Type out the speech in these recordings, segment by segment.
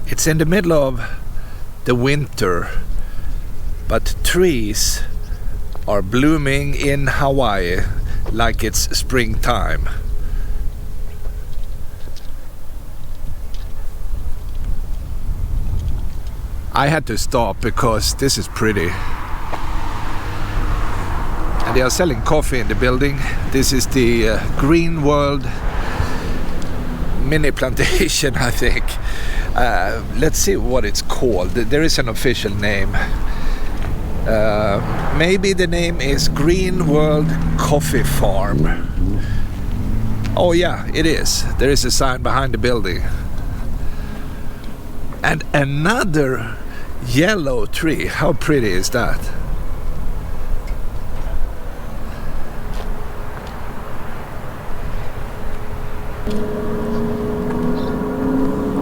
It's in the middle of the winter, but trees are blooming in Hawaii like it's springtime. I had to stop because this is pretty. And they are selling coffee in the building. This is the Green World mini plantation, I think. Let's see what it's called. There is an official name. Maybe the name is Green World Coffee Farm. Oh yeah, it is. There is a sign behind the building. And another yellow tree. How pretty is that?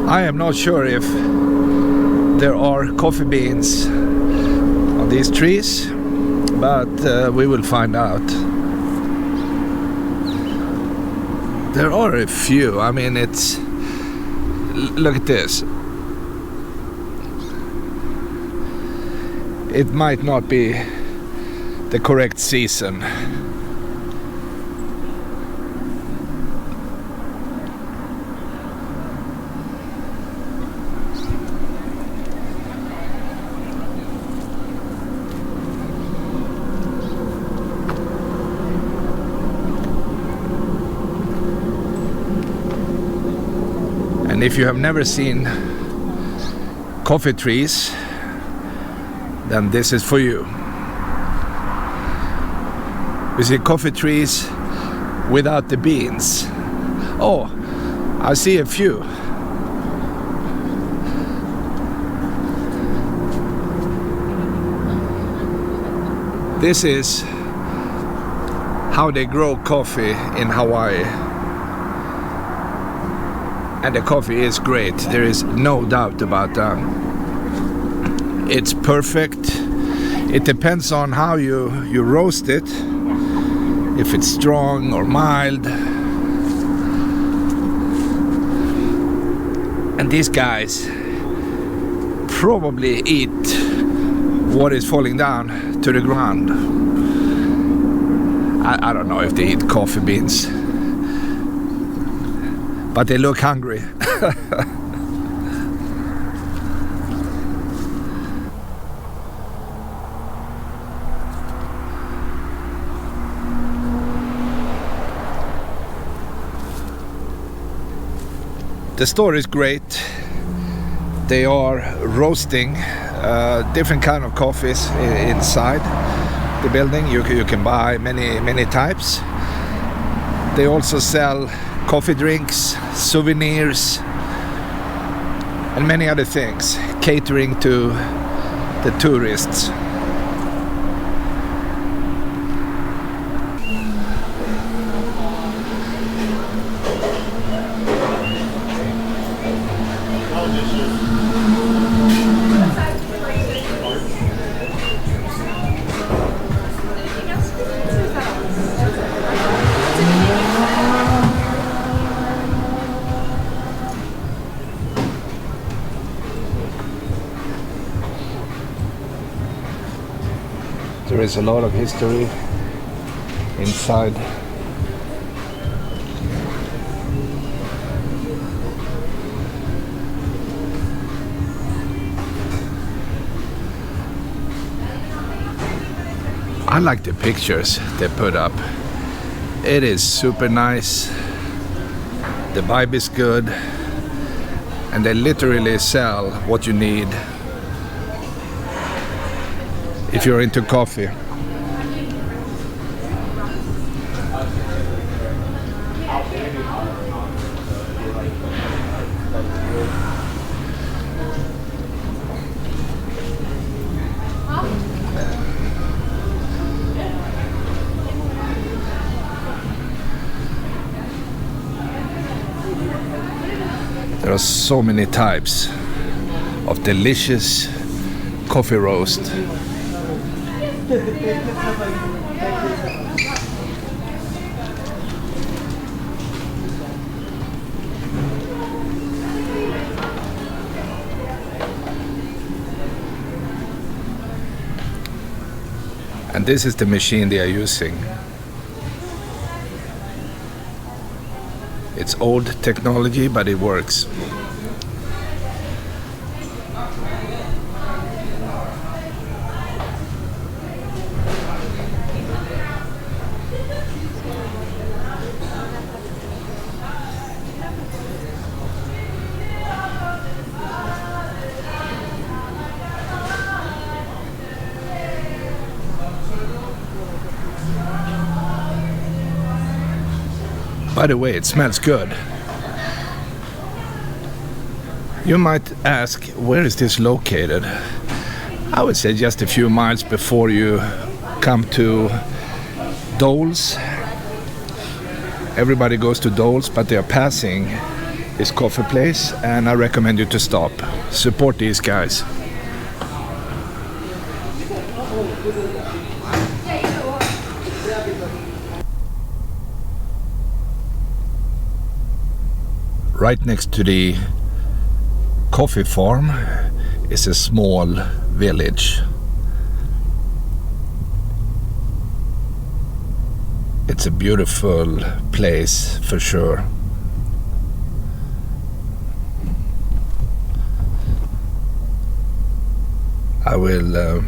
I am not sure if there are coffee beans on these trees, but we will find out. There are a few. I mean, it's... Look at this. It might not be the correct season. And if you have never seen coffee trees, then this is for you. We see coffee trees without the beans. Oh, I see a few. This is how they grow coffee in Hawaii. And the coffee is great. There is no doubt about that. It's perfect. It depends on how you roast it. If it's strong or mild. And these guys probably eat what is falling down to the ground. I don't know if they eat coffee beans. But they look hungry. The store is great. They are roasting different kind of coffees inside the building. You can buy many types. They also sell coffee drinks, souvenirs, and many other things, catering to the tourists. There is a lot of history inside. I like the pictures they put up. It is super nice. The vibe is good. And they literally sell what you need if you're into coffee. There are so many types of delicious coffee roast. And this is the machine they are using. It's old technology, but it works. By the way, it smells good. You might ask, where is this located? I would say just a few miles before you come to Dole's. Everybody goes to Dole's, but they are passing this coffee place, and I recommend you to stop. Support these guys. Right next to the coffee farm is a small village. It's a beautiful place for sure. I will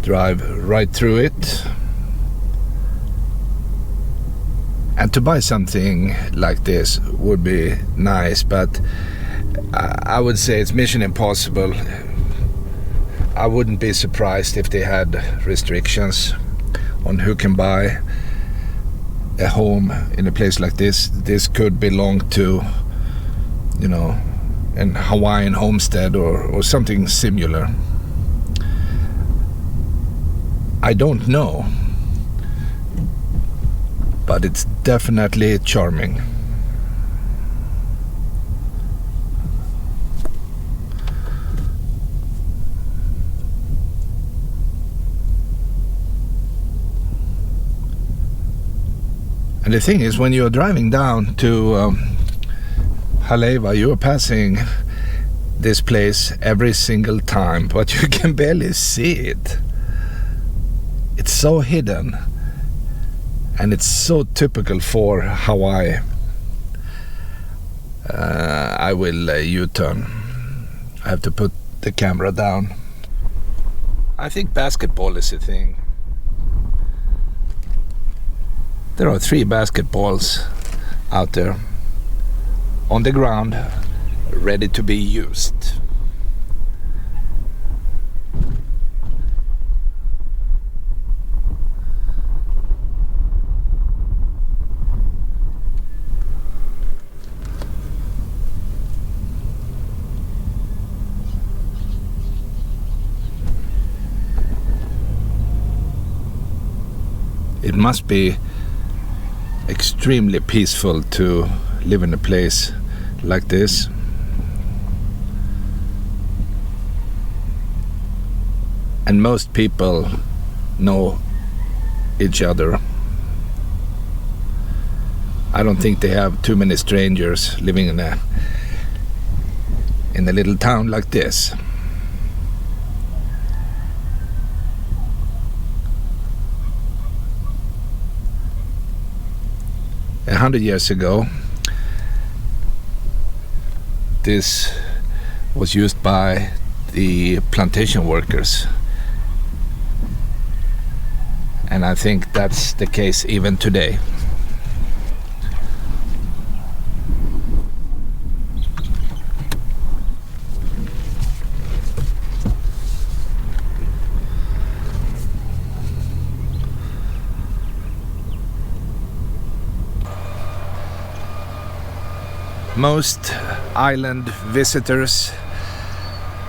drive right through it. And to buy something like this would be nice, but I would say it's mission impossible. I wouldn't be surprised if they had restrictions on who can buy a home in a place like this. This could belong to, you know, an Hawaiian homestead or something similar. I don't know. But it's definitely charming. And the thing is, when you're driving down to Haleiwa, you're passing this place every single time, but you can barely see it. It's so hidden. And it's so typical for Hawaii. I will U-turn. I have to put the camera down. I think basketball is a thing. There are 3 basketballs out there on the ground, ready to be used. It must be extremely peaceful to live in a place like this. And most people know each other. I don't think they have too many strangers living in a little town like this. A 100 years ago, this was used by the plantation workers, and I think that's the case even today. Most island visitors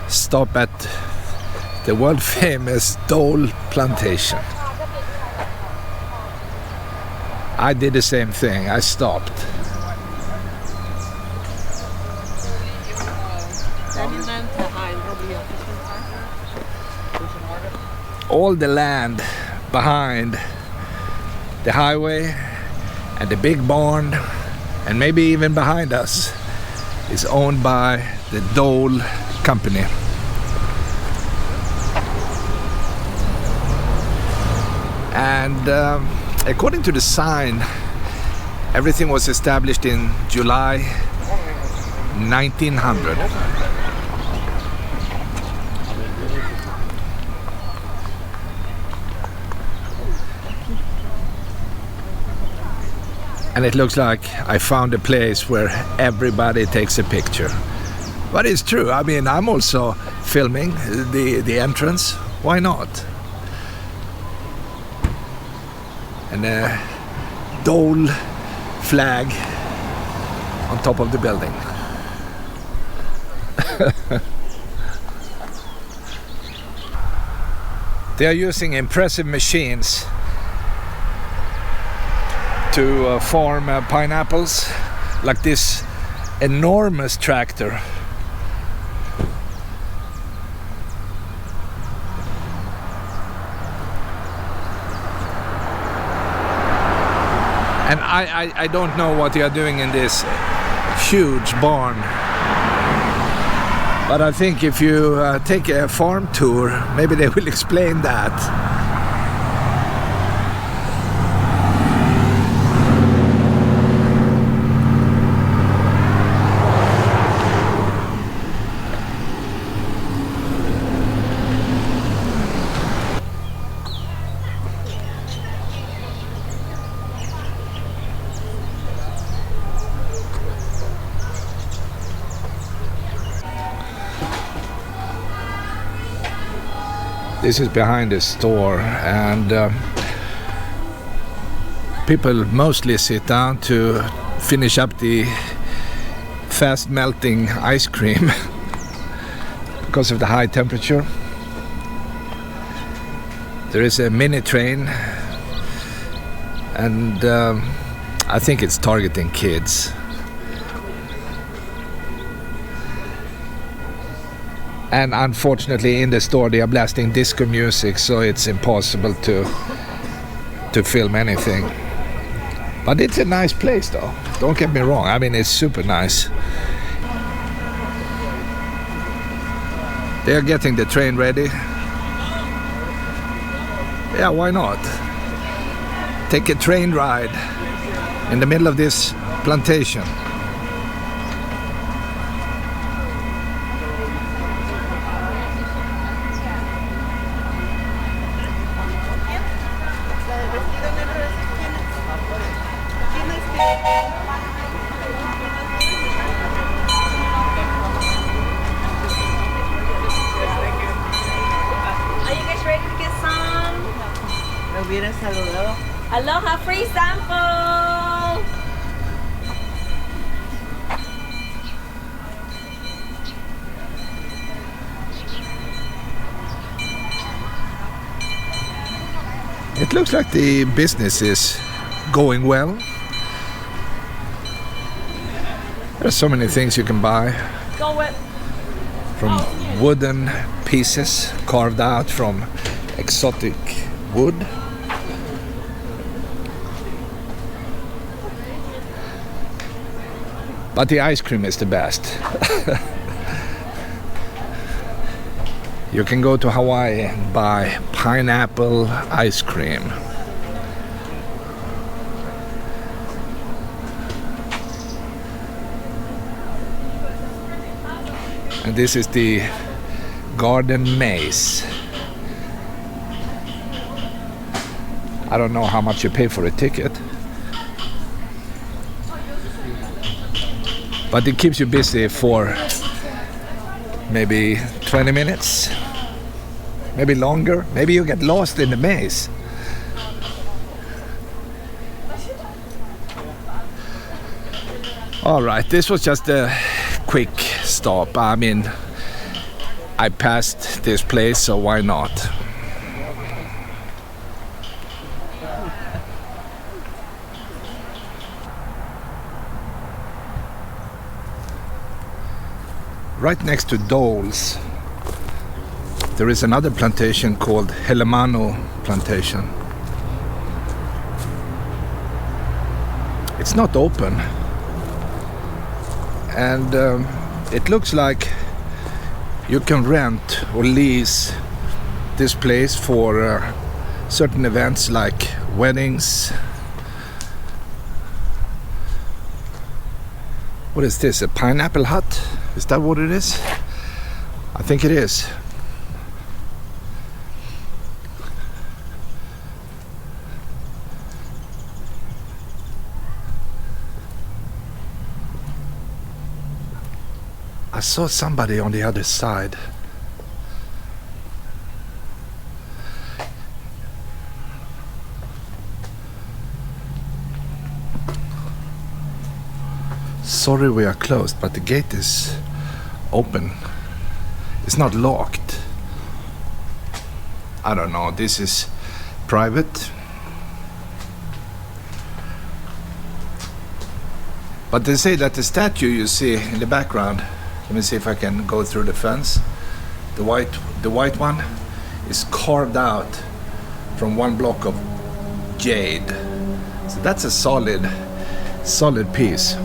stop at the world famous Dole Plantation. I did the same thing. I stopped. All the land behind the highway and the big barn, and maybe even behind us, is owned by the Dole company. And according to the sign, everything was established in July 1900. And it looks like I found a place where everybody takes a picture. But it's true. I mean, I'm also filming the entrance. Why not? And a Dole flag on top of the building. They are using impressive machines to farm pineapples, like this enormous tractor. And I don't know what they are doing in this huge barn, but I think if you take a farm tour, maybe they will explain that. This is behind the store, and people mostly sit down to finish up the fast melting ice cream because of the high temperature. There is a mini train, and I think it's targeting kids. And unfortunately in the store they are blasting disco music, so it's impossible to film anything. But it's a nice place though, don't get me wrong. I mean, it's super nice. They are getting the train ready. Yeah, why not? Take a train ride in the middle of this plantation. Aloha, free sample! It looks like the business is going well. There are so many things you can buy. Go with. From wooden pieces carved out from exotic wood. But the ice cream is the best. You can go to Hawaii and buy pineapple ice cream. And this is the garden maze. I don't know how much you pay for a ticket, but it keeps you busy for maybe 20 minutes, maybe longer. Maybe you get lost in the maze. All right, this was just a quick stop. I mean, I passed this place, so why not? Right next to Dole's, there is another plantation called Helemanu Plantation. It's not open, and it looks like you can rent or lease this place for certain events like weddings. What is this, a pineapple hut? Is that what it is? I think it is. I saw somebody on the other side. Sorry we are closed, but the gate is open. It's not locked. I don't know, this is private. But they say that the statue you see in the background, let me see if I can go through the fence. The white one is carved out from one block of jade. So that's a solid piece.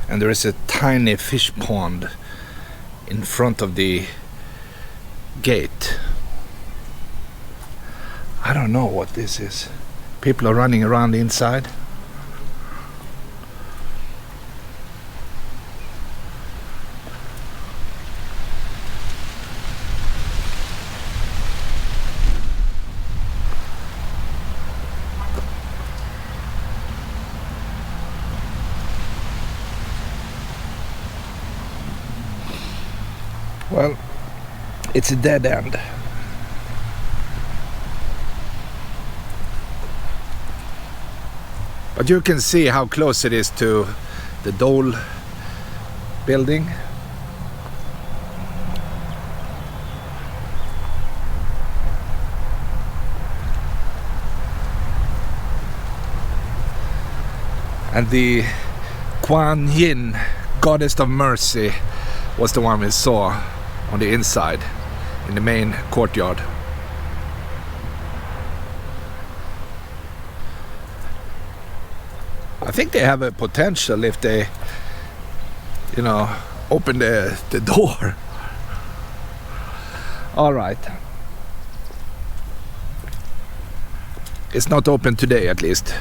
And there is a tiny fish pond in front of the gate. I don't know what this is. People are running around inside. Well, it's a dead end. But you can see how close it is to the Dole building. And the Kuan Yin, Goddess of Mercy, was the one we saw on the inside in the main courtyard. I think they have a potential if they, open the door. All right. It's not open today, at least.